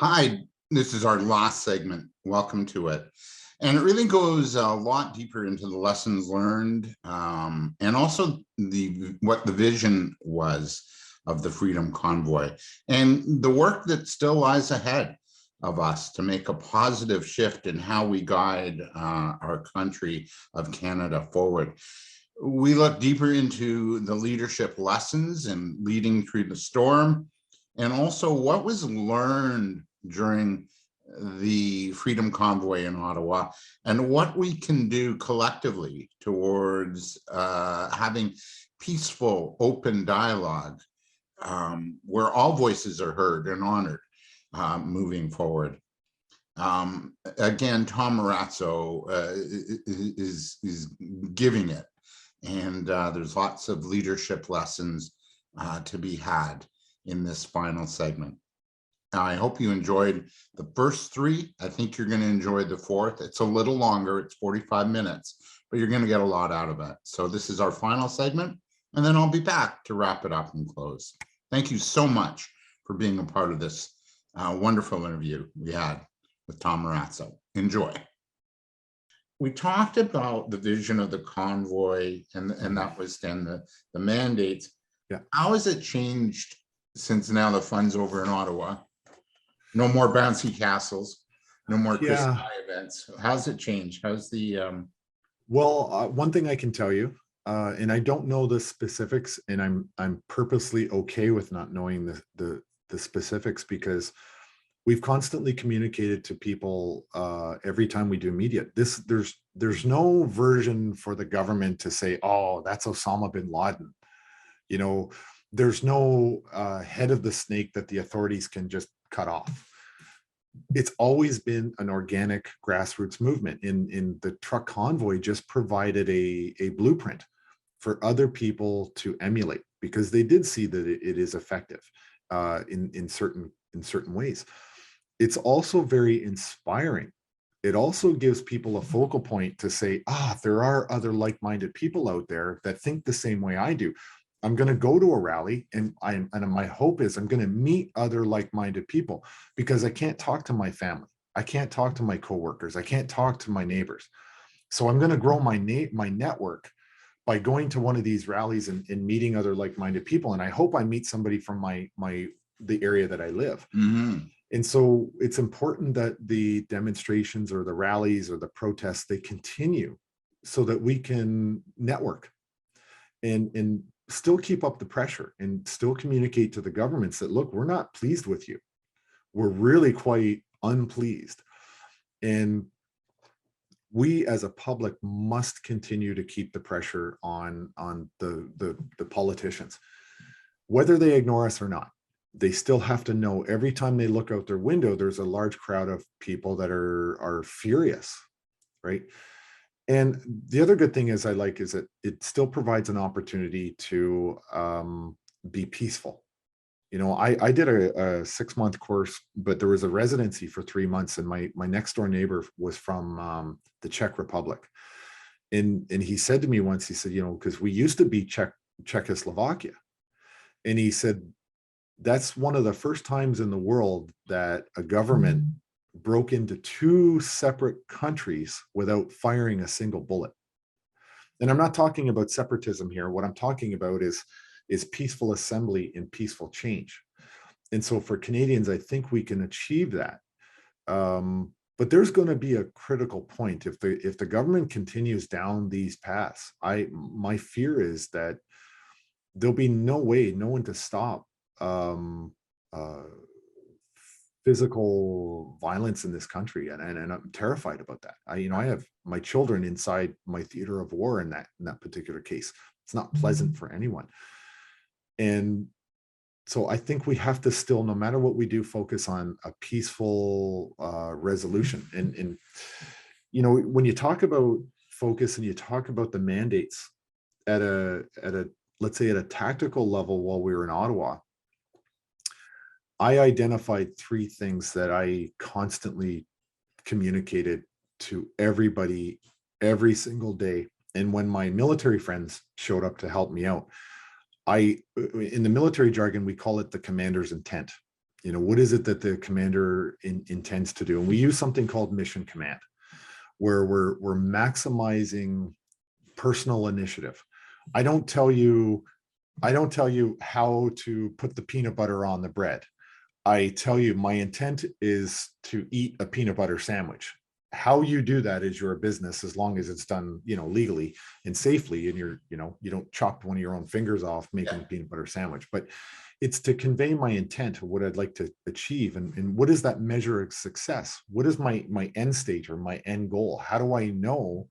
Hi, this is our last segment. Welcome to it. And it really goes a lot deeper into the lessons learned and also what the vision was of the Freedom Convoy and the work that still lies ahead of us to make a positive shift in how we guide our country of Canada forward. We look deeper into the leadership lessons and leading through the storm, and also what was learned during the Freedom Convoy in Ottawa, and what we can do collectively towards having peaceful, open dialogue where all voices are heard and honored moving forward. Again, Tom Marazzo is giving it, and there's lots of leadership lessons to be had in this final segment. I hope you enjoyed the first three. I think you're going to enjoy the fourth. It's a little longer, it's 45 minutes, but you're going to get a lot out of it. So this is our final segment, and then I'll be back to wrap it up and close. Thank you so much for being a part of this wonderful interview we had with Tom Marazzo. Enjoy. We talked about the vision of the convoy, and that was then the mandates. Yeah. How has it changed since now the fun's over in Ottawa? No more bouncy castles, no more Christmas events. How's it changed? How's the one thing I can tell you, and I don't know the specifics, and I'm purposely okay with not knowing the specifics, because we've constantly communicated to people every time we do media. There's no version for the government to say, oh, that's Osama bin Laden. You know, there's no head of the snake that the authorities can just cut off. It's always been an organic grassroots movement. In the truck convoy just provided a blueprint for other people to emulate, because they did see that it is effective in certain ways. It's also very inspiring. It also gives people a focal point to say, there are other like-minded people out there that think the same way I do. I'm going to go to a rally, and my hope is I'm going to meet other like-minded people, because I can't talk to my family. I can't talk to my coworkers. I can't talk to my neighbors. So I'm going to grow my network by going to one of these rallies and meeting other like-minded people. And I hope I meet somebody from the area that I live. Mm-hmm. And so it's important that the demonstrations or the rallies or the protests, they continue so that we can network and still keep up the pressure and still communicate to the governments that, look, we're not pleased with you. We're really quite unpleased. And we as a public must continue to keep the pressure on the politicians, whether they ignore us or not. They still have to know every time they look out their window, there's a large crowd of people that are furious, right? And the other good thing is that it still provides an opportunity to be peaceful. You know, I did a 6-month course, but there was a residency for 3 months, and my next door neighbor was from the Czech Republic. And he said to me once, he said, because we used to be Czechoslovakia. And he said, that's one of the first times in the world that a government broke into 2 separate countries without firing a single bullet. And I'm not talking about separatism here. What I'm talking about is peaceful assembly and peaceful change. And so for Canadians, I think we can achieve that. But there's going to be a critical point if the government continues down these paths. My fear is that there'll be no one to stop physical violence in this country, and I'm terrified about that. I have my children inside my theater of war in that particular case. It's not pleasant for anyone. And so I think we have to still, no matter what we do, focus on a peaceful resolution. And when you talk about focus and you talk about the mandates at a let's say at a tactical level, while we were in Ottawa, I identified 3 things that I constantly communicated to everybody every single day. And when my military friends showed up to help me out, in the military jargon, we call it the commander's intent. What is it that the commander intends to do? And we use something called mission command, where we're maximizing personal initiative. I don't tell you how to put the peanut butter on the bread. I tell you my intent is to eat a peanut butter sandwich. How you do that is your business, as long as it's done, legally and safely, and you don't chop one of your own fingers off making a peanut butter sandwich. But it's to convey my intent of what I'd like to achieve, and what is that measure of success? What is my end stage or my end goal? How do I know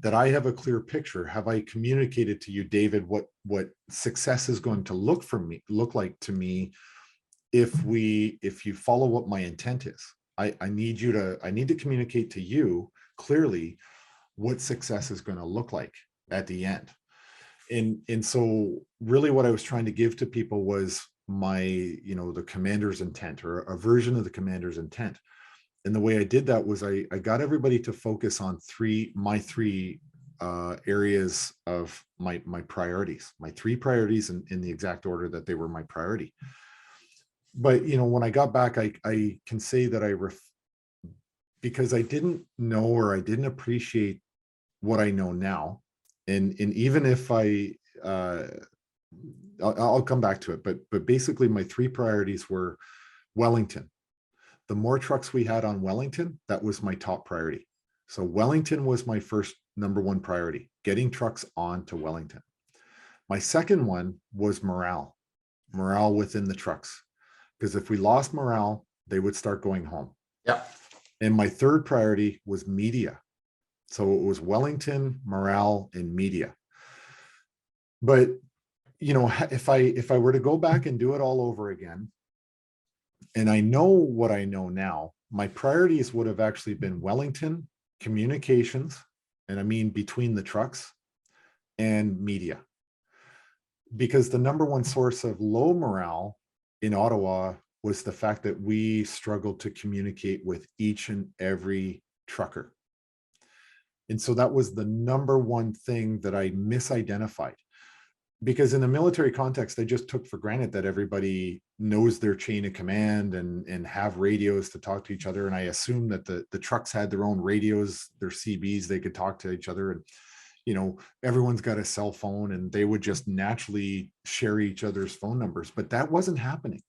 that I have a clear picture? Have I communicated to you, David, what success is going to look like to me if you follow what my intent is? I need to communicate to you clearly what success is going to look like at the end. And so really what I was trying to give to people was the commander's intent, or a version of the commander's intent. And the way I did that was I got everybody to focus on my three areas of my priorities, my three priorities in the exact order that they were my priority. But when I got back, I can say that because I didn't know, or I didn't appreciate what I know now. And even if I'll come back to it, but basically my three priorities were Wellington. The more trucks we had on Wellington, that was my top priority. So Wellington was my first number one priority, getting trucks on to Wellington. My second one was morale within the trucks, because if we lost morale, they would start going home. Yeah. And my third priority was media. So it was Wellington, morale, and media. But if I were to go back and do it all over again, and I know what I know now, my priorities would have actually been Wellington, communications, and I mean between the trucks, and media. Because the number one source of low morale in Ottawa was the fact that we struggled to communicate with each and every trucker. And so that was the number one thing that I misidentified. Because in the military context, I just took for granted that everybody knows their chain of command and have radios to talk to each other. And I assumed that the trucks had their own radios, their CBs, they could talk to each other. And, everyone's got a cell phone, and they would just naturally share each other's phone numbers. But that wasn't happening.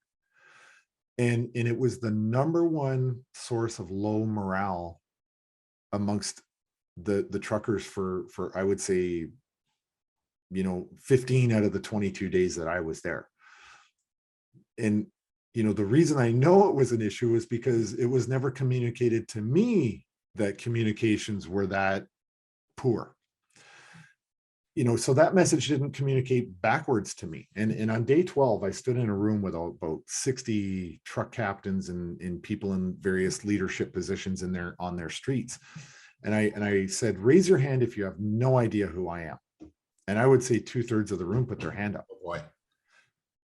And it was the number one source of low morale amongst the truckers for I would say, 15 out of the 22 days that I was there. And, the reason I know it was an issue is because it was never communicated to me that communications were that poor. So that message didn't communicate backwards to me. And on day 12, I stood in a room with about 60 truck captains and people in various leadership positions on their streets. And I said, raise your hand if you have no idea who I am. And I would say 2/3 of the room put their hand up. Oh boy.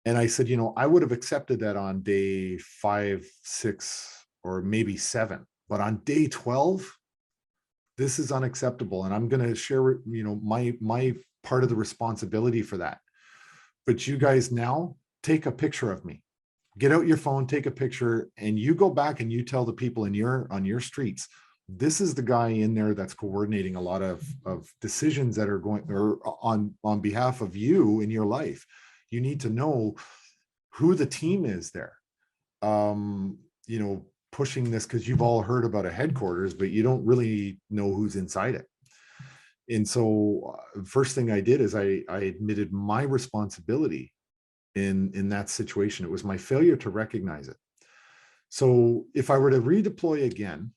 And I said, I would have accepted that on day 5, 6, or maybe 7. But on day 12, this is unacceptable. And I'm going to share, my part of the responsibility for that. But you guys now take a picture of me. Get out your phone, take a picture, and you go back and you tell the people on your streets, this is the guy in there that's coordinating a lot of decisions that are going or on behalf of you in your life. You need to know who the team is there. Pushing this, because you've all heard about a headquarters, but you don't really know who's inside it. And so first thing I did is I admitted my responsibility in that situation. It was my failure to recognize it. So if I were to redeploy again,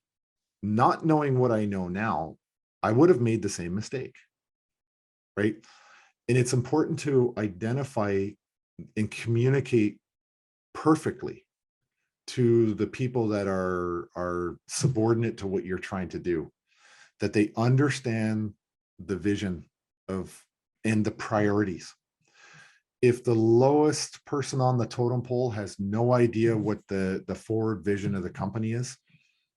not knowing what I know now, I would have made the same mistake, right? And it's important to identify and communicate perfectly to the people that are subordinate to what you're trying to do, that they understand the vision and the priorities. If the lowest person on the totem pole has no idea what the forward vision of the company is,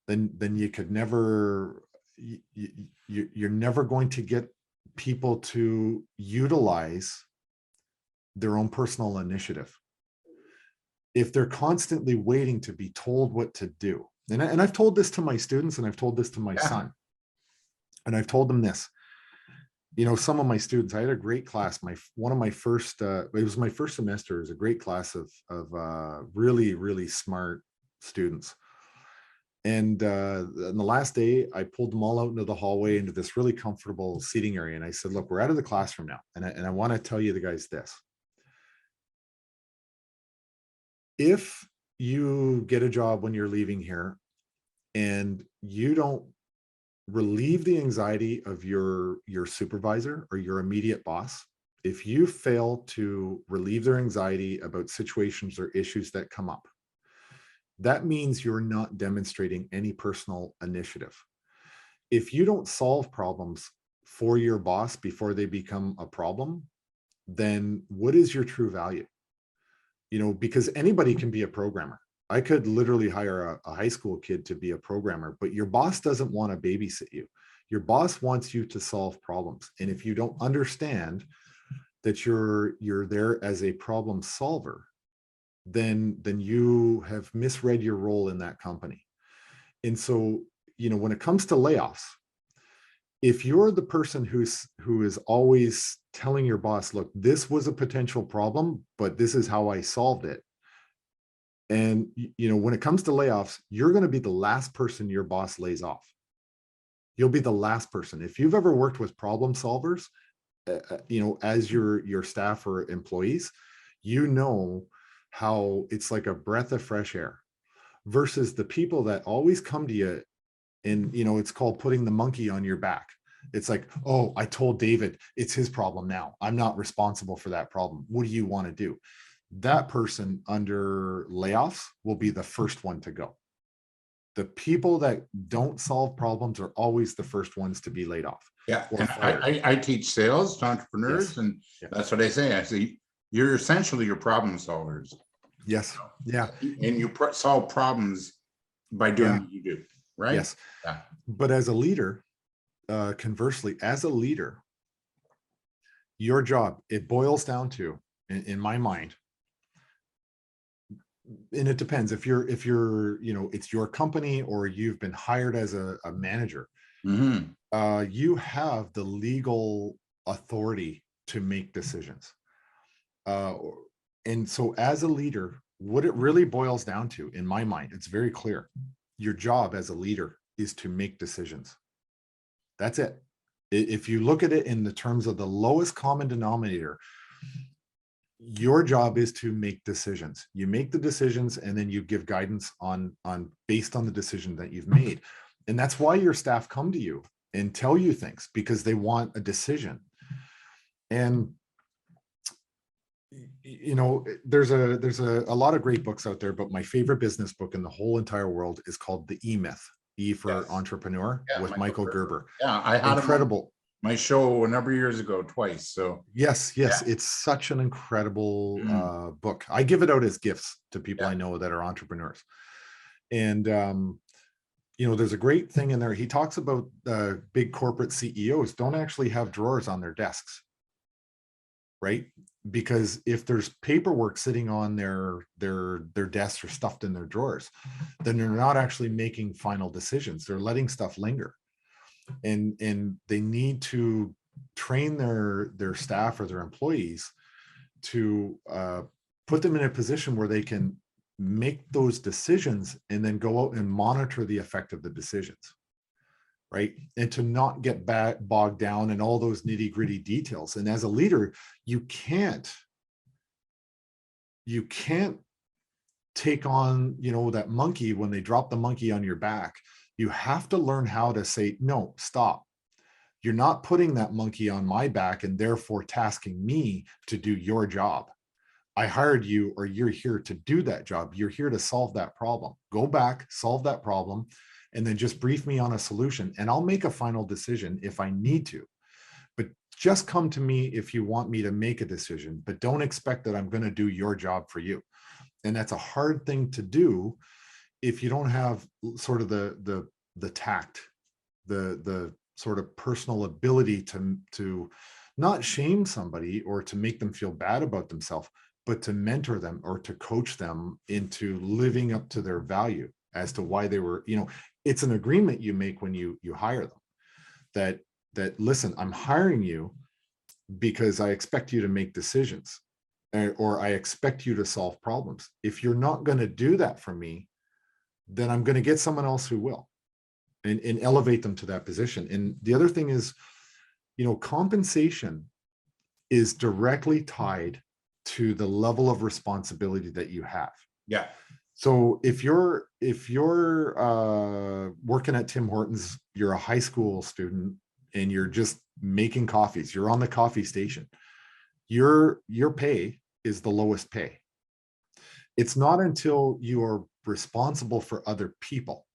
then you could never, you're never going to get people to utilize their own personal initiative. if they're constantly waiting to be told what to do. And I've told this to my students, and I've told this to my son, and I've told them this. Some of my students, I had a great class. One of my first, it was my first semester. It was a great class of really, really smart students. And on the last day, I pulled them all out into the hallway, into this really comfortable seating area. And I said, look, we're out of the classroom now. And I want to tell you the guys this. If you get a job when you're leaving here and you don't relieve the anxiety of your supervisor or your immediate boss, if you fail to relieve their anxiety about situations or issues that come up, that means you're not demonstrating any personal initiative. If you don't solve problems for your boss before they become a problem, then what is your true value? Because anybody can be a programmer. I could literally hire a high school kid to be a programmer, but your boss doesn't want to babysit you. Your boss wants you to solve problems. And if you don't understand that you're there as a problem solver, then you have misread your role in that company. And so, when it comes to layoffs, if you're the person who is always telling your boss, look, this was a potential problem, but this is how I solved it. And, when it comes to layoffs, you're going to be the last person your boss lays off. You'll be the last person. If you've ever worked with problem solvers, as your staff or employees, how it's like a breath of fresh air versus the people that always come to you. And, it's called putting the monkey on your back. It's like, oh, I told David it's his problem now. I'm not responsible for that problem. What do you want to do? That person under layoffs will be the first one to go. The people that don't solve problems are always the first ones to be laid off. Yeah, and I teach sales to entrepreneurs, Yes. and that's what I say. I say, you're essentially your problem solvers. Yes. Yeah. And you solve problems by doing what you do, right? Yes. Yeah. But as a leader, conversely, as a leader, your job, it boils down to, in my mind, and it depends if you're it's your company or you've been hired as a manager, you have the legal authority to make decisions. And so as a leader, what it really boils down to, in my mind, it's very clear. Your job as a leader is to make decisions. That's it. If you look at it in the terms of the lowest common denominator, your job is to make decisions. You make the decisions and then you give guidance on based on the decision that you've made. And that's why your staff come to you and tell you things, because they want a decision. And there's a lot of great books out there, but my favorite business book in the whole entire world is called The E-Myth. E for entrepreneur, with Michael Gerber. Yeah, I had incredible. My show a number of years ago twice. So yes, it's such an incredible book. I give it out as gifts to people I know that are entrepreneurs. And there's a great thing in there. He talks about big corporate CEOs don't actually have drawers on their desks, right? Because if there's paperwork sitting on their desks or stuffed in their drawers, then they're not actually making final decisions. They're letting stuff linger. And they need to train their staff or their employees to put them in a position where they can make those decisions and then go out and monitor the effect of the decisions, right? And to not get bogged down in all those nitty-gritty details. And as a leader, you can't take on that monkey when they drop the monkey on your back. You have to learn how to say, no, stop. You're not putting that monkey on my back and therefore tasking me to do your job. I hired you, or you're here to do that job. You're here to solve that problem. Go back, solve that problem, and then just brief me on a solution. And I'll make a final decision if I need to. But just come to me if you want me to make a decision, but don't expect that I'm going to do your job for you. And that's a hard thing to do if you don't have sort of the tact, the sort of personal ability to not shame somebody or to make them feel bad about themselves, but to mentor them or to coach them into living up to their value as to why they were, it's an agreement you make when you hire them, that listen, I'm hiring you because I expect you to make decisions, or I expect you to solve problems. If you're not going to do that for me, then I'm going to get someone else who will, and elevate them to that position. And the other thing is, compensation is directly tied to the level of responsibility that you have. Yeah. So if you're working at Tim Hortons, you're a high school student and you're just making coffees, you're on the coffee station, your pay is the lowest pay. It's not until you are responsible for other people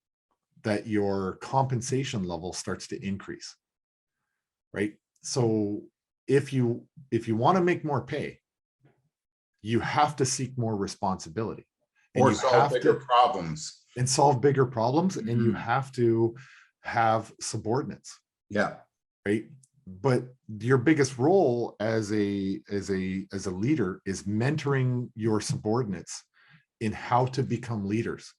that your compensation level starts to increase, right? So if you want to make more pay, you have to seek more responsibility, and Or you solve have bigger to problems. and solve bigger problems, and you Mhm. have to have subordinates, Yeah. right? But your biggest role as a leader is mentoring your subordinates in how to become leaders.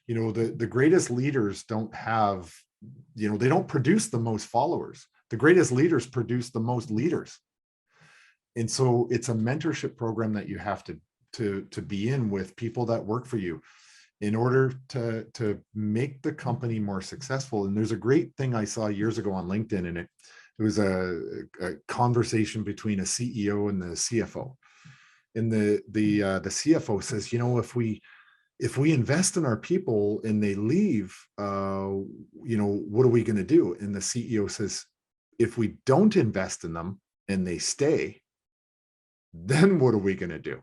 The greatest leaders don't have, they don't produce the most followers. The greatest leaders produce the most leaders. And so it's a mentorship program that you have to be in with people that work for you in order to make the company more successful. And there's a great thing I saw years ago on LinkedIn, and it was a conversation between a CEO and the CFO. And the CFO says, if we invest in our people and they leave, what are we going to do? And the CEO says, if we don't invest in them and they stay, then what are we going to do?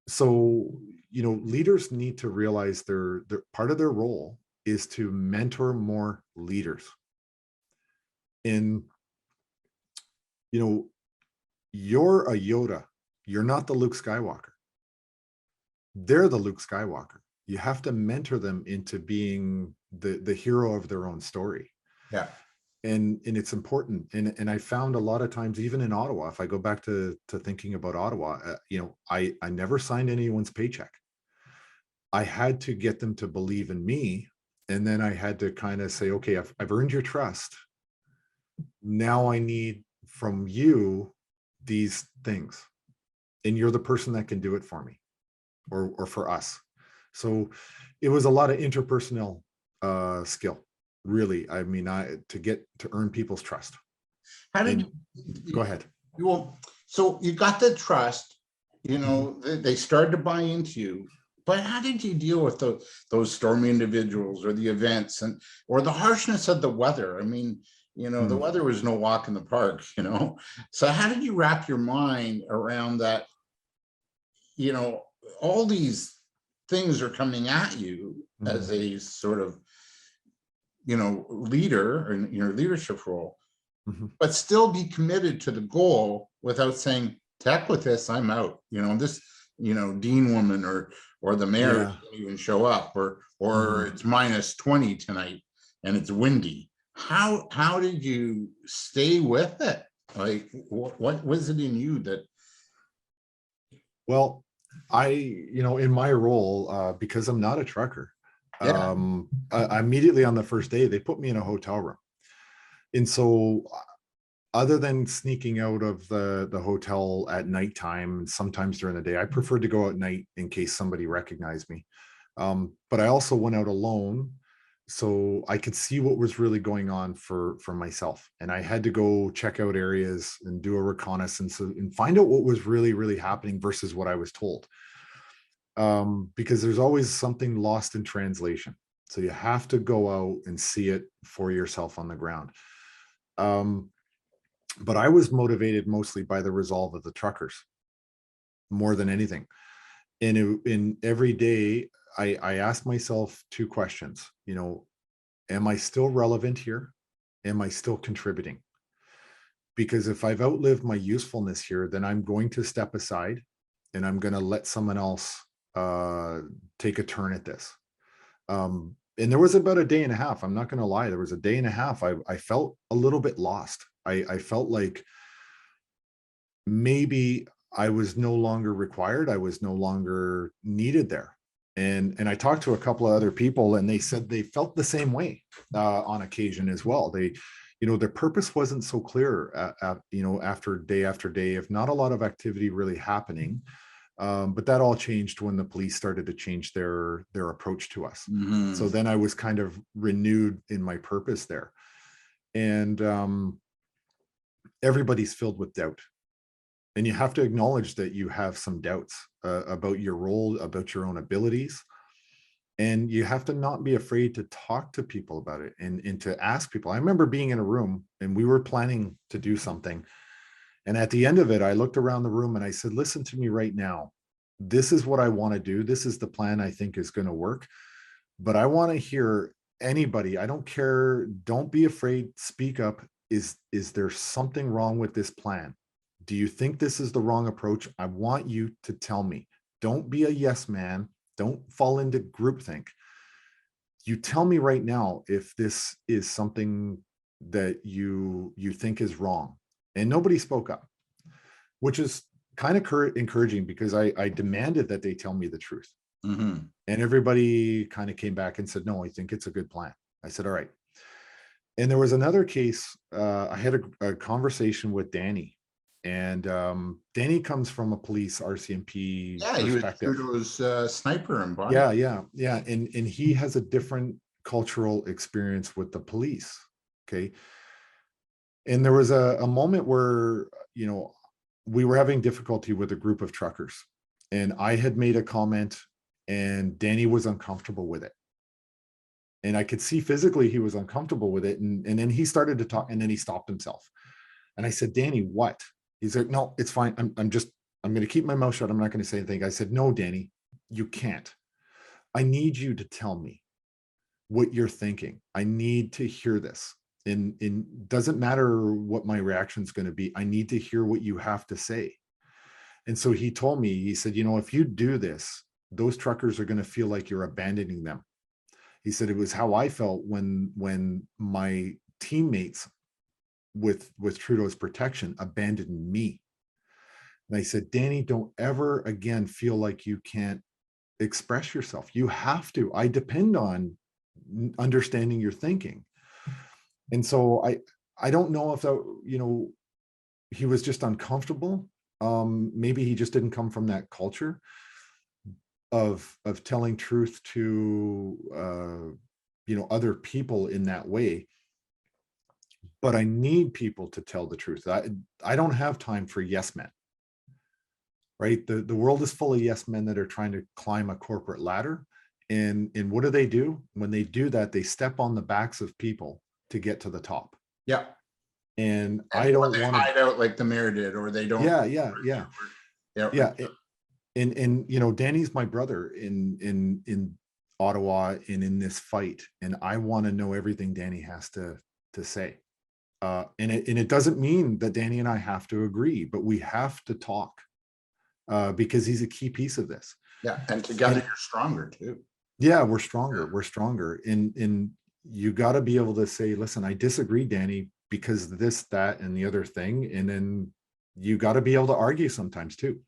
So, leaders need to realize their part of their role is to mentor more leaders. And, you're a Yoda. You're not the Luke Skywalker. They're the Luke Skywalker. You have to mentor them into being the hero of their own story. Yeah. And it's important. And I found a lot of times, even in Ottawa, if I go back to thinking about Ottawa, I never signed anyone's paycheck. I had to get them to believe in me. And then I had to kind of say, okay, I've earned your trust. Now I need from you these things. And you're the person that can do it for me, or for us. So it was a lot of interpersonal skill, really. I mean, to earn people's trust. How did And go ahead. well, so you got the trust, they started to buy into you, but how did you deal with those stormy individuals, or the events, or the harshness of the weather? I mean, the weather was no walk in the park, So how did you wrap your mind around that? All these things are coming at you as a sort of, leader in your leadership role, but still be committed to the goal without saying, "To heck with this, I'm out." This, dean woman or the mayor doesn't even show up, or it's -20 tonight and it's windy. How did you stay with it? Like, what was it in you that? Well, in my role, because I'm not a trucker, Yeah. immediately on the first day, they put me in a hotel room. And so other than sneaking out of the hotel at nighttime, sometimes during the day, I preferred to go at night in case somebody recognized me. But I also went out alone so I could see what was really going on for myself. And I had to go check out areas and do a reconnaissance and find out what was really, really happening versus what I was told. Because there's always something lost in translation. So you have to go out and see it for yourself on the ground. But I was motivated mostly by the resolve of the truckers more than anything. And in every day, I asked myself two questions. Am I still relevant here? Am I still contributing? Because if I've outlived my usefulness here, then I'm going to step aside and I'm going to let someone else take a turn at this. And there was about a day and a half. I'm not going to lie. There was a day and a half. I felt a little bit lost. I felt like maybe I was no longer required. I was no longer needed there. And I talked to a couple of other people, and they said they felt the same way on occasion as well. They, their purpose wasn't so clear, after day, if not a lot of activity really happening. But that all changed when the police started to change their approach to us. Mhm. So then I was kind of renewed in my purpose there. And everybody's filled with doubt. And you have to acknowledge that you have some doubts about your role, about your own abilities. And you have to not be afraid to talk to people about it, and to ask people. I remember being in a room and we were planning to do something. And at the end of it, I looked around the room and I said, listen to me right now. This is what I want to do. This is the plan I think is going to work. But I want to hear anybody. I don't care. Don't be afraid. Speak up. Is there something wrong with this plan? Do you think this is the wrong approach? I want you to tell me. Don't be a yes man. Don't fall into groupthink. You tell me right now if this is something that you think is wrong. And nobody spoke up, which is kind of encouraging, because I demanded that they tell me the truth. Mhm. And everybody kind of came back and said, no, I think it's a good plan. I said, all right. And there was another case. I had a conversation with Danny. And Danny comes from a police RCMP Yeah, he was perspective. Trudeau's sniper and body. Yeah. And he has a different cultural experience with the police. Okay. And there was a moment where, we were having difficulty with a group of truckers. And I had made a comment and Danny was uncomfortable with it. And I could see physically he was uncomfortable with it. And then he started to talk, and then he stopped himself. And I said, Danny, what? He's like, no, it's fine. I'm going to keep my mouth shut. I'm not going to say anything. I said, no, Danny, you can't. I need you to tell me what you're thinking. I need to hear this. And doesn't matter what my reaction is going to be. I need to hear what you have to say. And so he told me, he said, if you do this, those truckers are going to feel like you're abandoning them. He said, it was how I felt when my teammates with Trudeau's protection abandoned me. And I said, Danny, don't ever again feel like you can't express yourself. You have to. I depend on understanding your thinking. And so I don't know if that, he was just uncomfortable. Maybe he just didn't come from that culture of telling truth to other people in that way. But I need people to tell the truth. I don't have time for yes men. Right? The world is full of yes men that are trying to climb a corporate ladder. And what do? When they do that, they step on the backs of people to get to the top. Yeah. And I don't want to hide out like the mayor did, or they don't. Yeah. Yeah. And Danny's my brother in Ottawa and in this fight. And I want to know everything Danny has to say. And it doesn't mean that Danny and I have to agree, but we have to talk because he's a key piece of this. Yeah. And together you're stronger too. Yeah, we're stronger. We're stronger. And you got to be able to say, listen, I disagree, Danny, because this, that, and the other thing. And then you got to be able to argue sometimes too.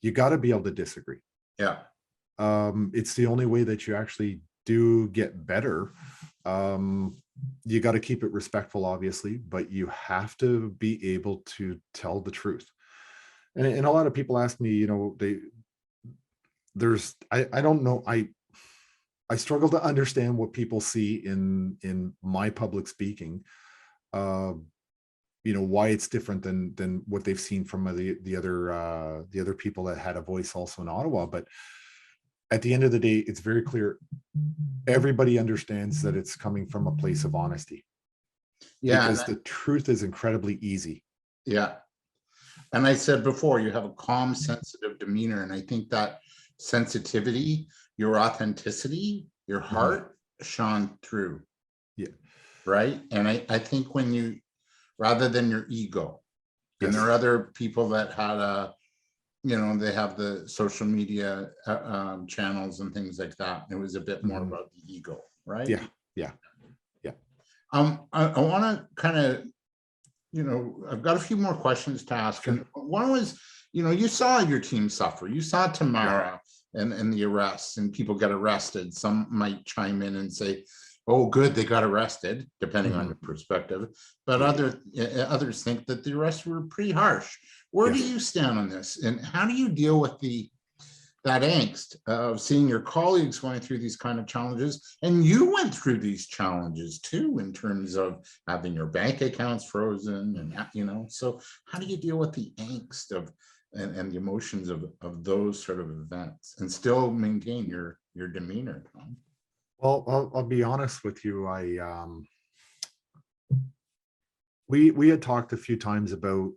You got to be able to disagree. Yeah. It's the only way that you actually do get better. You got to keep it respectful, obviously, but you have to be able to tell the truth. And a lot of people ask me, I don't know. I struggle to understand what people see in my public speaking. Why it's different than what they've seen from the other people that had a voice also in Ottawa. But at the end of the day, it's very clear. Everybody understands that it's coming from a place of honesty. Yeah. Because the truth is incredibly easy. Yeah. And I said before, you have a calm, sensitive demeanor. And I think that sensitivity, your authenticity, your heart shone through. Yeah. Right. And I think when you, rather than your ego, and there are other people that had they have the social media channels and things like that. It was a bit more about the ego, right? Yeah. I want to kind of, I've got a few more questions to ask. And one was, you know, you saw your team suffer. You saw Tamara and the arrests, and people get arrested. Some might chime in and say, oh, good, they got arrested, depending on your perspective. But others think that the arrests were pretty harsh. Where do you stand on this? And how do you deal with that angst of seeing your colleagues going through these kind of challenges? And you went through these challenges too, in terms of having your bank accounts frozen and, you know, so how do you deal with the angst of and the emotions of those sort of events and still maintain your demeanor, Tom? Well, I'll be honest with you. We had talked a few times about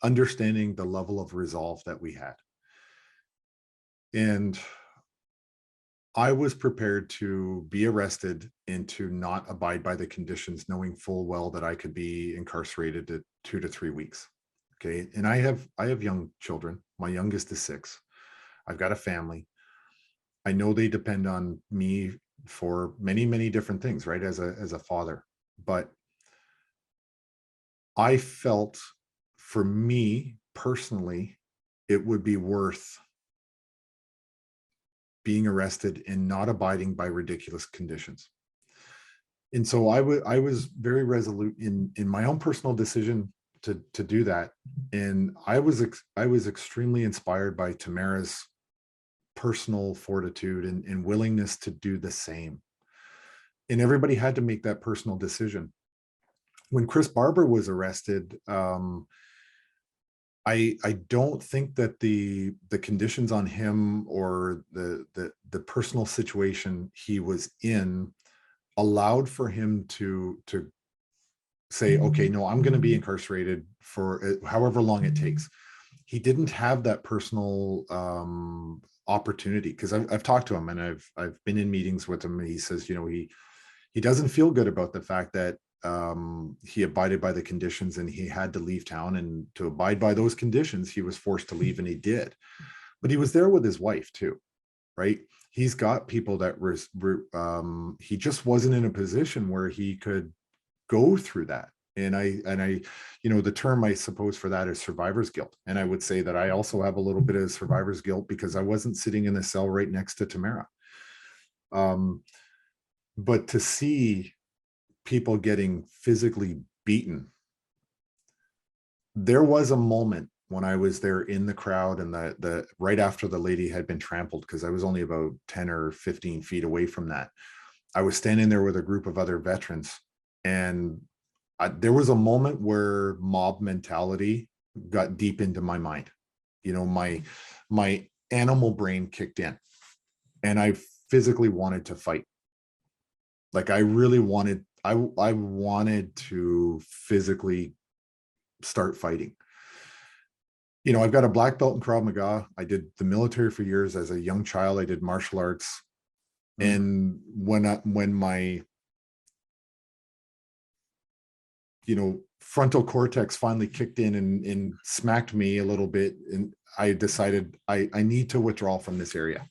understanding the level of resolve that we had. And I was prepared to be arrested and to not abide by the conditions, knowing full well that I could be incarcerated at 2 to 3 weeks. Okay. And I have young children. My youngest is 6. I've got a family. I know they depend on me for many, many different things, right? As a father. But I felt, for me personally, it would be worth being arrested and not abiding by ridiculous conditions. And so I was very resolute in my own personal decision to do that. And I was extremely inspired by Tamara's personal fortitude and willingness to do the same. And everybody had to make that personal decision. When Chris Barber was arrested, I don't think that the conditions on him or the personal situation he was in allowed for him to say, okay, no, I'm going to be incarcerated for however long it takes. He didn't have that personal opportunity, because I've talked to him and I've been in meetings with him, and he says, you know, he doesn't feel good about the fact that he abided by the conditions and he had to leave town, and to abide by those conditions he was forced to leave, and he did. But he was there with his wife too, right? He's got people that he just wasn't in a position where he could go through that. And I, you know, the term I suppose for that is survivor's guilt. And I would say that I also have a little bit of survivor's guilt because I wasn't sitting in the cell right next to Tamara. But to see people getting physically beaten, there was a moment when I was there in the crowd, and the right after the lady had been trampled, because I was only about 10 or 15 feet away from that. I was standing there with a group of other veterans, and there was a moment where mob mentality got deep into my mind. You know, my animal brain kicked in, and I physically wanted to fight. Like I really wanted, I wanted to physically start fighting. You know, I've got a black belt in Krav Maga. I did the military for years. As a young child, I did martial arts. And when my, you know, frontal cortex finally kicked in and smacked me a little bit, and I decided I need to withdraw from this area.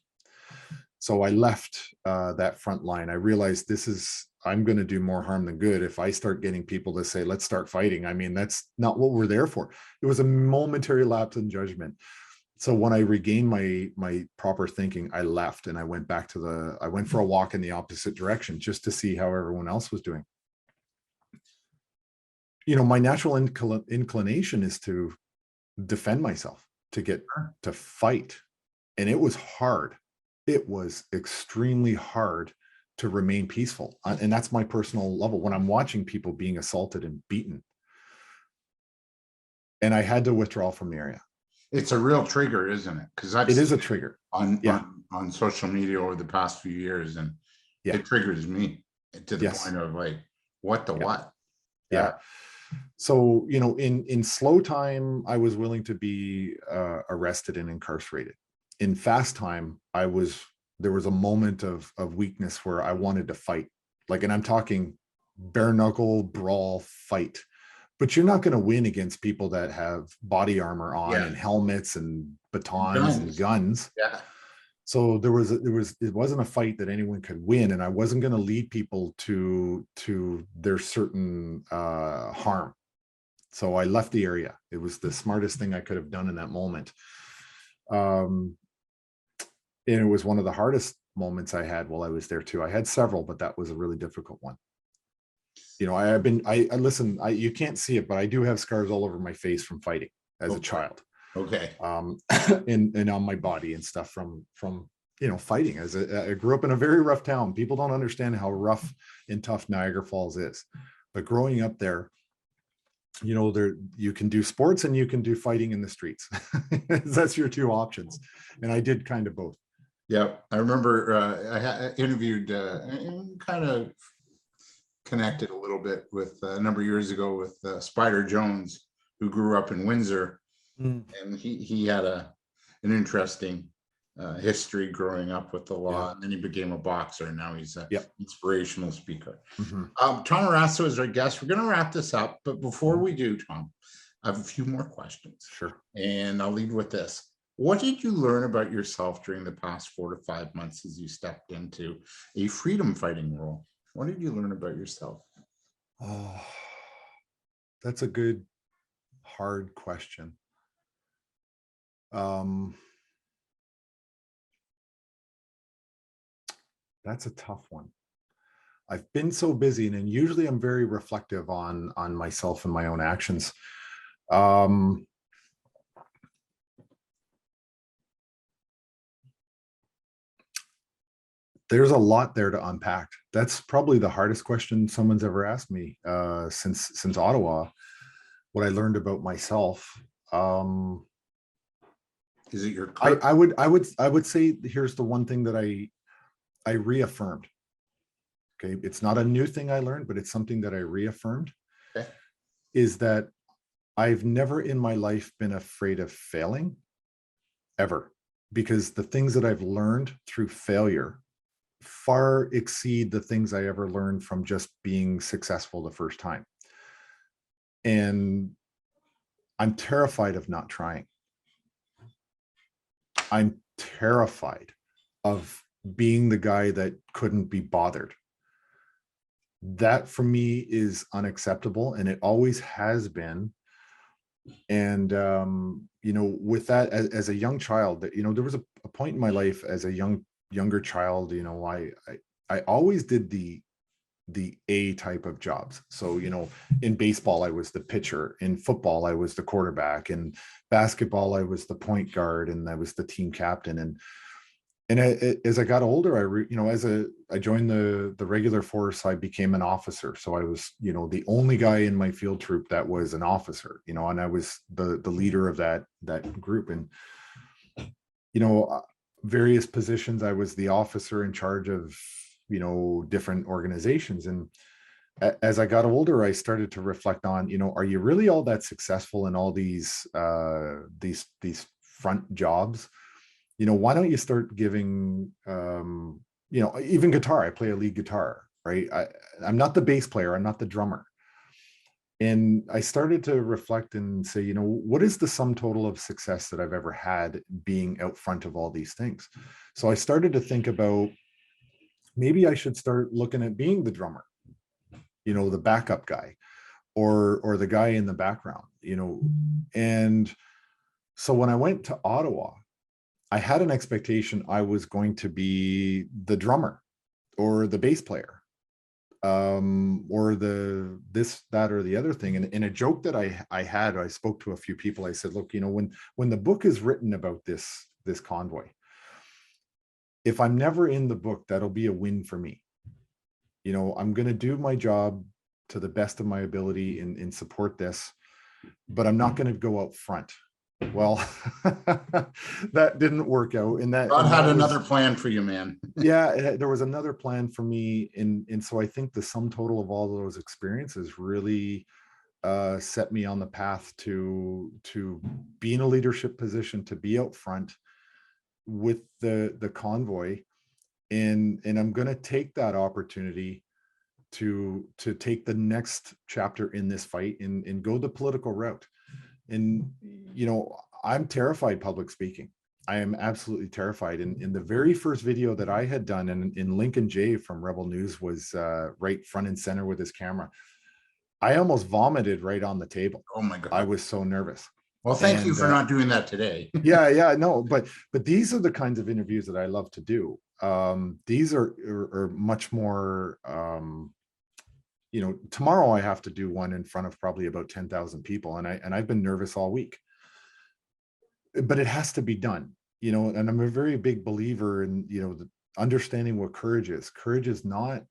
So I left that front line. I realized I'm going to do more harm than good if I start getting people to say, let's start fighting. I mean, that's not what we're there for. It was a momentary lapse in judgment. So when I regained my proper thinking, I left and I went back I went for a walk in the opposite direction just to see how everyone else was doing. You know, my natural inclination is to defend myself, to get to fight. And it was hard. It was extremely hard to remain peaceful. And that's my personal level when I'm watching people being assaulted and beaten. And I had to withdraw from the area. It's a real trigger, isn't it? Because it is a trigger on social media over the past few years, and it triggers me to the point of like, what the what? Yeah. So, you know, in slow time, I was willing to be arrested and incarcerated. In fast time, there was a moment of weakness where I wanted to fight. Like, and I'm talking bare knuckle brawl fight. But you're not going to win against people that have body armor on and helmets and batons and guns. Yeah. So it wasn't a fight that anyone could win, and I wasn't going to lead people to their certain harm. So I left the area. It was the smartest thing I could have done in that moment. And it was one of the hardest moments I had while I was there too. I had several, but that was a really difficult one. You know, I listen, you can't see it, but I do have scars all over my face from fighting as a child. Okay. And on my body and stuff from fighting. I grew up in a very rough town. People don't understand how rough and tough Niagara Falls is. But growing up there, there you can do sports and you can do fighting in the streets. That's your two options. And I did kind of both. Yeah, I remember I interviewed and kind of connected a little bit with a number of years ago with Spider Jones, who grew up in Windsor, and he had an interesting history growing up with the law, and then he became a boxer, and now he's an inspirational speaker. Tom Marazzo is our guest. We're going to wrap this up, but before we do, Tom, I have a few more questions. Sure. And I'll lead with this. What did you learn about yourself during the past 4 to 5 months as you stepped into a freedom fighting role? What did you learn about yourself? Oh, that's a good, hard question. That's a tough one. I've been so busy, and usually I'm very reflective on myself and my own actions. There's a lot there to unpack. That's probably the hardest question someone's ever asked me since Ottawa. What I learned about myself. Is it your? I would say here's the one thing that I reaffirmed. Okay, it's not a new thing I learned, but it's something that I reaffirmed. Okay. Is that I've never in my life been afraid of failing, ever, because the things that I've learned through failure far exceed the things I ever learned from just being successful the first time. And I'm terrified of not trying. I'm terrified of being the guy that couldn't be bothered. That for me is unacceptable, and it always has been. And with that, as a young child, that there was a point in my life as a younger child, I always did the A type of jobs. So, in baseball, I was the pitcher. In football, I was the quarterback. In basketball, I was the point guard, and I was the team captain. And as I got older, I joined the regular force, I became an officer. So I was, the only guy in my field troop that was an officer, and I was the leader of that group. And, various positions, I was the officer in charge of, different organizations. And as I got older, I started to reflect on, are you really all that successful in all these front jobs? Why don't you start giving, even guitar, I play a lead guitar, right? I'm not the bass player, I'm not the drummer. And I started to reflect and say, what is the sum total of success that I've ever had being out front of all these things? So I started to think about, maybe I should start looking at being the drummer, the backup guy, or the guy in the background, And so when I went to Ottawa, I had an expectation I was going to be the drummer or the bass player, or this, that, or the other thing. And in a joke that I spoke to a few people. I said, look, when the book is written about this convoy, if I'm never in the book, that'll be a win for me. I'm going to do my job to the best of my ability and support this, but I'm not going to go out front. Well, that didn't work out. And God had another plan for you, man. Yeah, there was another plan for me. And so I think the sum total of all of those experiences really set me on the path to be in a leadership position, to be out front with the convoy. And I'm going to take that opportunity to take the next chapter in this fight and go the political route. And, I'm terrified public speaking. I am absolutely terrified. And in the very first video that I had done, and in Lincoln J from Rebel News was right front and center with his camera. I almost vomited right on the table. Oh my I God. was so nervous. Well, thank you And for not doing that today. yeah, no, but these are the kinds of interviews that I love to do. These are much more, tomorrow I have to do one in front of probably about 10,000 people, and I've been nervous all week, but it has to be done, and I'm a very big believer in, understanding what courage is. Courage is not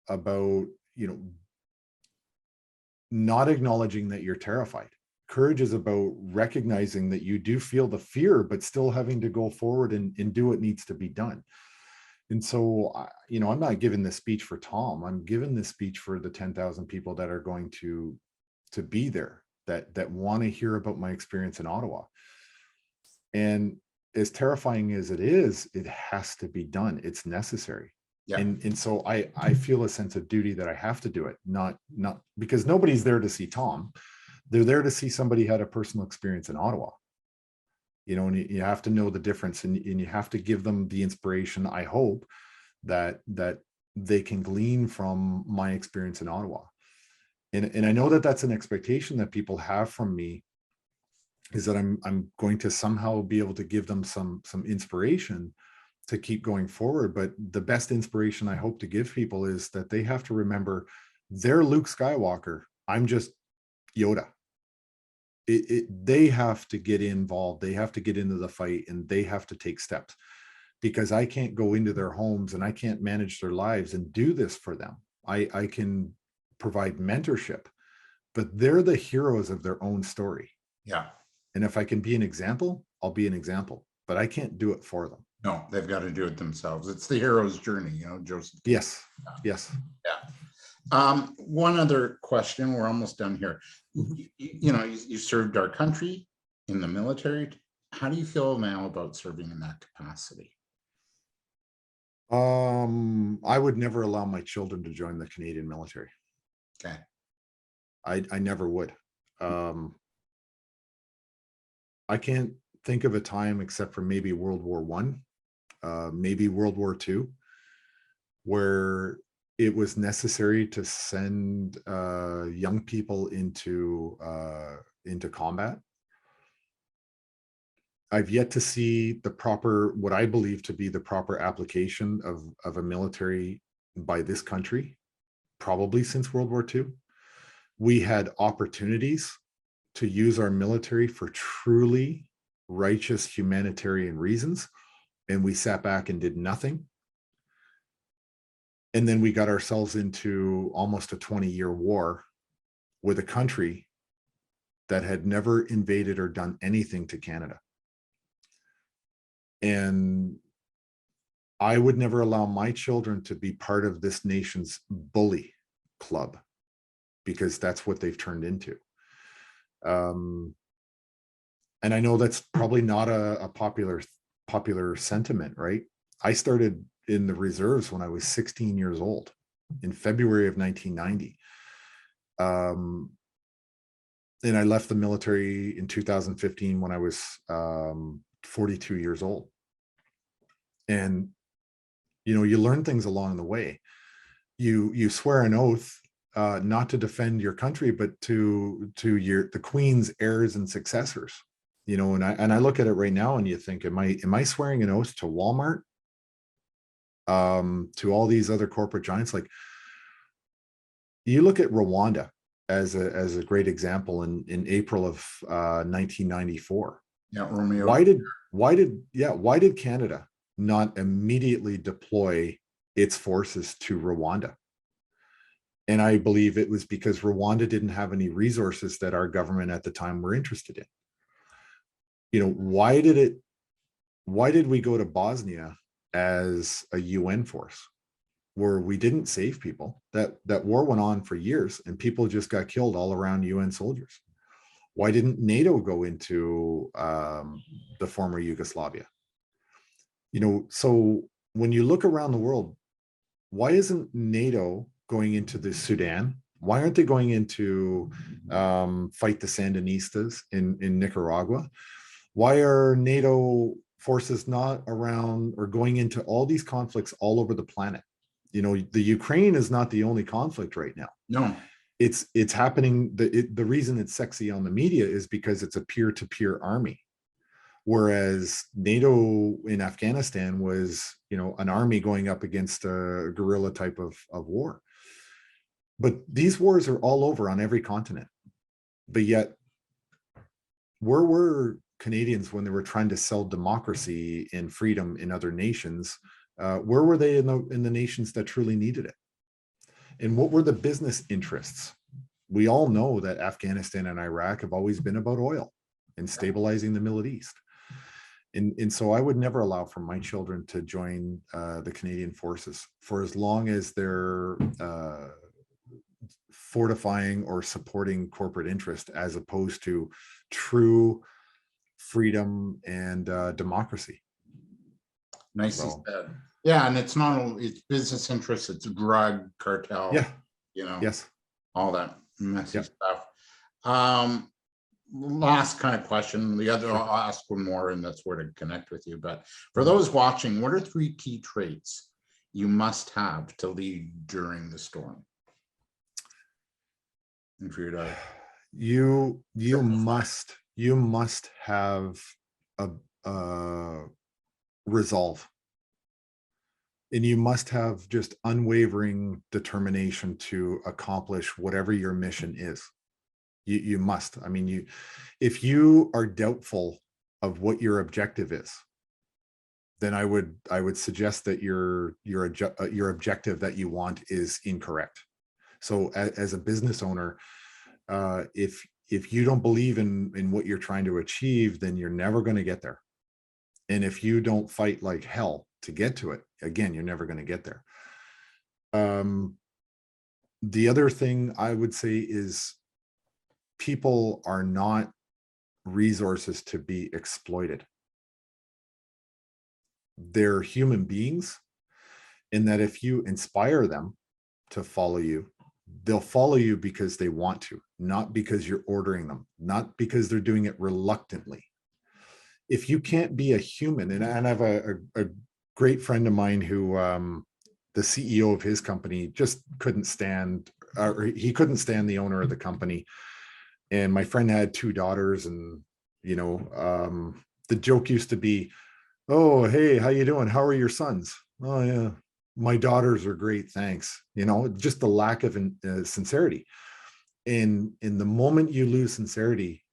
about, not acknowledging that you're terrified. Courage is about recognizing that you do feel the fear, but still having to go forward and do what needs to be done. And so, I'm not giving this speech for Tom. I'm giving this speech for the 10,000 people that are going to be there, that want to hear about my experience in Ottawa. And as terrifying as it is, it has to be done. It's necessary. Yeah. And so I feel a sense of duty that I have to do it, not because nobody's there to see Tom. They're there to see somebody who had a personal experience in Ottawa. And you have to know the difference, and you have to give them the inspiration, I hope, that they can glean from my experience in Ottawa. And I know that that's an expectation that people have from me, is that I'm going to somehow be able to give them some inspiration to keep going forward. But the best inspiration I hope to give people is that they have to remember they're Luke Skywalker. I'm just Yoda. They have to get involved. They have to get into the fight, and they have to take steps, because I can't go into their homes and I can't manage their lives and do this for them. I can provide mentorship, but they're the heroes of their own story. Yeah. And if I can be an example, I'll be an example, but I can't do it for them. No, they've got to do it themselves. It's the hero's journey, Joseph. Yes. Yes. Yeah. One other question. We're almost done here. You served our country in the military. How do you feel now about serving in that capacity? I would never allow my children to join the Canadian military. Okay. I never would. I can't think of a time, except for maybe World War One, maybe World War II, where it was necessary to send young people into combat. I've yet to see what I believe to be the proper application of a military by this country, probably since World War II. We had opportunities to use our military for truly righteous humanitarian reasons, and we sat back and did nothing. And then we got ourselves into almost a 20-year war with a country that had never invaded or done anything to Canada. And I would never allow my children to be part of this nation's bully club, because that's what they've turned into. And I know that's probably not a popular sentiment, right? I started in the reserves when I was 16 years old, in February of 1990. And I left the military in 2015 when I was 42 years old. And you learn things along the way. You swear an oath not to defend your country, but to the Queen's heirs and successors. And I look at it right now, and you think, am I swearing an oath to Walmart, to all these other corporate giants? Like, you look at Rwanda as a great example in April of 1994. Yeah, Romeo. Why did Canada not immediately deploy its forces to Rwanda? And I believe it was because Rwanda didn't have any resources that our government at the time were interested in. Why did we go to Bosnia as a UN force, where we didn't save people? That war went on for years, and people just got killed all around UN soldiers. Why didn't NATO go into the former Yugoslavia? So when you look around the world, why isn't NATO going into the Sudan? Why aren't they going into fight the Sandinistas in Nicaragua? Why are NATO forces not around or going into all these conflicts all over the planet? The Ukraine is not the only conflict right now. No. It's happening. The reason it's sexy on the media is because it's a peer-to-peer army. Whereas NATO in Afghanistan was, an army going up against a guerrilla type of war. But these wars are all over on every continent. But yet, where were Canadians when they were trying to sell democracy and freedom in other nations? Where were they in the nations that truly needed it? And what were the business interests? We all know that Afghanistan and Iraq have always been about oil and stabilizing the Middle East. And so I would never allow for my children to join the Canadian forces for as long as they're fortifying or supporting corporate interest, as opposed to true freedom and democracy. Nicely said. Yeah, and it's not only it's business interests, it's drug cartel. Yeah. Yes. All that messy stuff. Last kind of question. The other, I'll ask one more, and that's where to connect with you. But for those watching, what are 3 key traits you must have to lead during the storm? And for your you must have a resolve, and you must have just unwavering determination to accomplish whatever your mission is. You must. I mean, if you are doubtful of what your objective is, then I would suggest that your objective that you want is incorrect. So as a business owner, if you don't believe in what you're trying to achieve, then you're never going to get there. And if you don't fight like hell to get to it, again, you're never going to get there. The other thing I would say is, people are not resources to be exploited. They're human beings, in that if you inspire them to follow you, they'll follow you because they want to, not because you're ordering them, not because they're doing it reluctantly. If you can't be a human, and I have a great friend of mine who the CEO of his company just couldn't stand, or he couldn't stand the owner of the company. And my friend had 2 daughters, and the joke used to be, "Oh, hey, how you doing? How are your sons?" "Oh, yeah, my daughters are great, thanks." Just the lack of sincerity. And in the moment you lose sincerity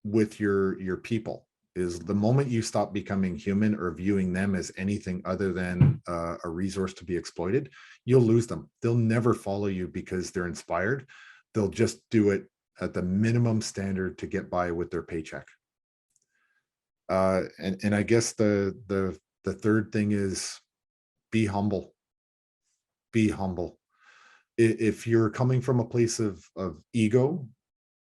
with your people, is the moment you stop becoming human or viewing them as anything other than a resource to be exploited, you'll lose them. They'll never follow you because they're inspired. They'll just do it at the minimum standard to get by with their paycheck. And I guess the third thing is, be humble. Be humble. If you're coming from a place of ego,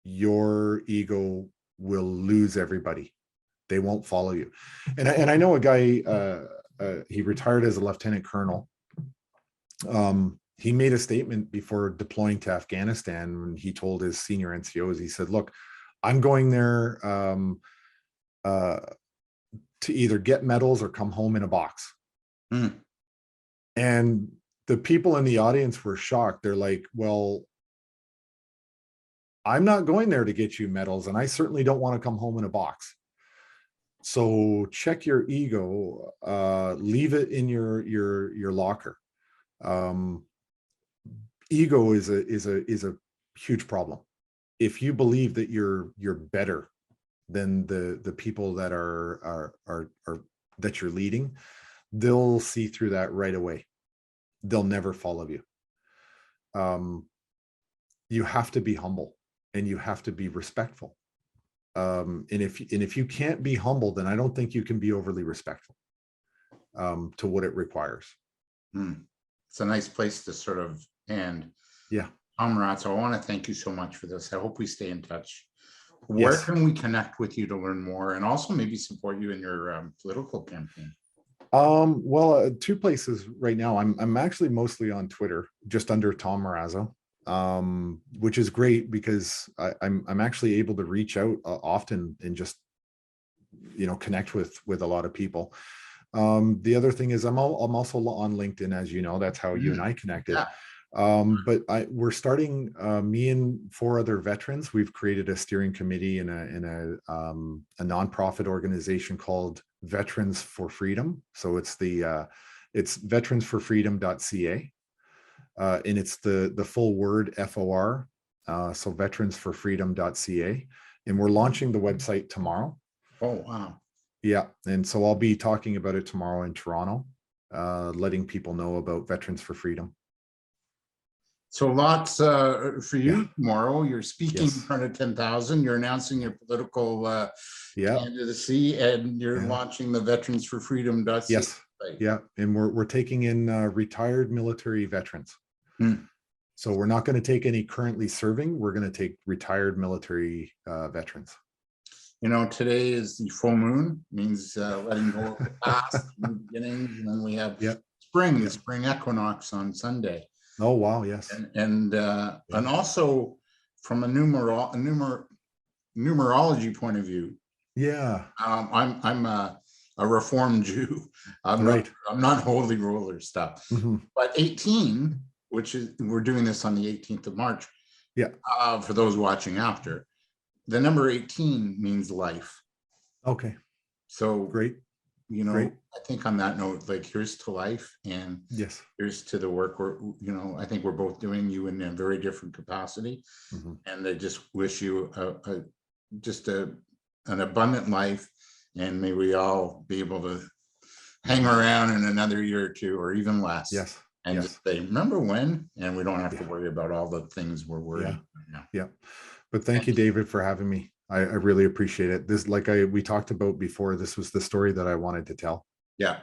your ego will lose everybody. They won't follow you. And I know a guy, he retired as a lieutenant colonel. He made a statement before deploying to Afghanistan when he told his senior NCOs, he said, "Look, I'm going there to either get medals or come home in a box." And the people in the audience were shocked. They're like, "Well, I'm not going there to get you medals, and I certainly don't want to come home in a box. So check your ego, leave it in your locker." Ego is a huge problem. If you believe that you're better than the people that are that you're leading, they'll see through that right away. They'll never follow you. You have to be humble, and you have to be respectful. And if you can't be humble, then I don't think you can be overly respectful to what it requires. It's a nice place to sort of end. Yeah. Tom Marazzo, I want to thank you so much for this. I hope we stay in touch. Where can we connect with you to learn more, and also maybe support you in your political campaign? Well, 2 places right now. I'm actually mostly on Twitter, just under Tom Marazzo, which is great because I'm actually able to reach out often and just connect with a lot of people. The other thing is I'm also on LinkedIn, as you know. That's how you and I connected. Yeah. But we're starting, me and 4 other veterans, we've created a steering committee in a nonprofit organization called Veterans for Freedom. So it's it's veteransforfreedom.ca. And it's the full word FOR. So veteransforfreedom.ca. And we're launching the website tomorrow. Oh, wow. Yeah. And so I'll be talking about it tomorrow in Toronto, letting people know about Veterans for Freedom. So lots for you tomorrow. You're speaking in Yes. front of 10,000. You're announcing your political Yeah. candidacy, and you're launching the Veterans for Freedom. Yes. Yeah. And we're taking in retired military veterans. So we're not going to take any currently serving. We're going to take retired military veterans. You know, today is the full moon, means letting go of the past, new beginnings, and then we have spring, the spring equinox on Sunday. Oh wow, yes. And also from a numerology point of view. Yeah. I'm a Reformed Jew. I'm not holy roller stuff. But 18, which is, we're doing this on the 18th of March. Yeah. For those watching after, the number 18 means life. Okay. So great. You know, I think on that note, like, here's to life, and here's to the work I think we're both doing, you in a very different capacity. And I just wish you an abundant life, and may we all be able to hang around in another year or two, or even less. Yes. And just say, remember when, and we don't have to worry about all the things we're worried about now. Yeah. But thank you, David, for having me. I really appreciate it. This, like we talked about before, this was the story that I wanted to tell. Yeah,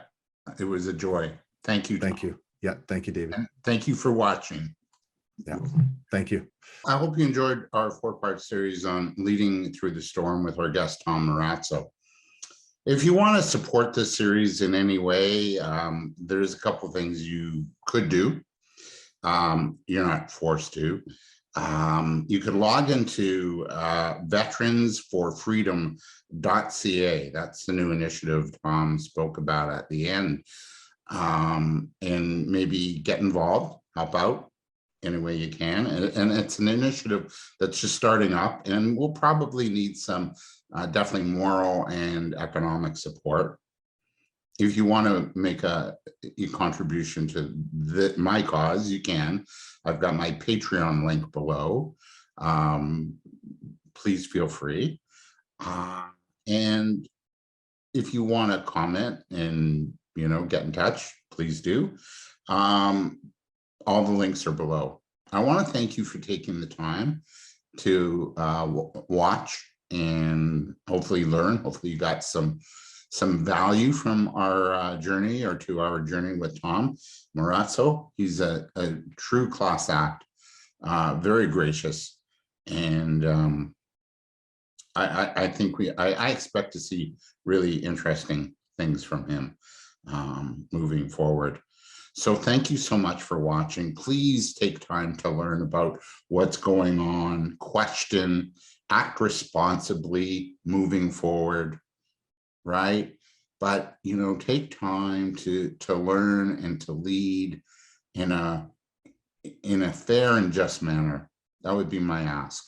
it was a joy. Thank you, Tom. Thank you. Yeah, thank you, David. And thank you for watching. Yeah, thank you. I hope you enjoyed our 4-part series on leading through the storm with our guest, Tom Marazzo. If you want to support this series in any way, there's a couple things you could do. You're not forced to. You could log into veteransforfreedom.ca. That's the new initiative Tom spoke about at the end. And maybe get involved, help out any way you can. And it's an initiative that's just starting up, and we'll probably need some definitely moral and economic support. If you want to make a contribution to my cause, you can. I've got my Patreon link below. Please feel free. And if you want to comment and get in touch, please do. All the links are below. I want to thank you for taking the time to watch and hopefully learn. Hopefully you got some value from our journey, or to our journey with Tom Marazzo. He's a true class act, very gracious, and I think I expect to see really interesting things from him moving forward. So thank you so much for watching. Please take time to learn about what's going on, question, act responsibly moving forward. Right? But, take time to learn and to lead in a fair and just manner. That would be my ask.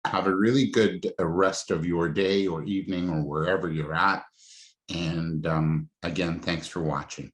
Have a really good rest of your day or evening or wherever you're at. And again, thanks for watching.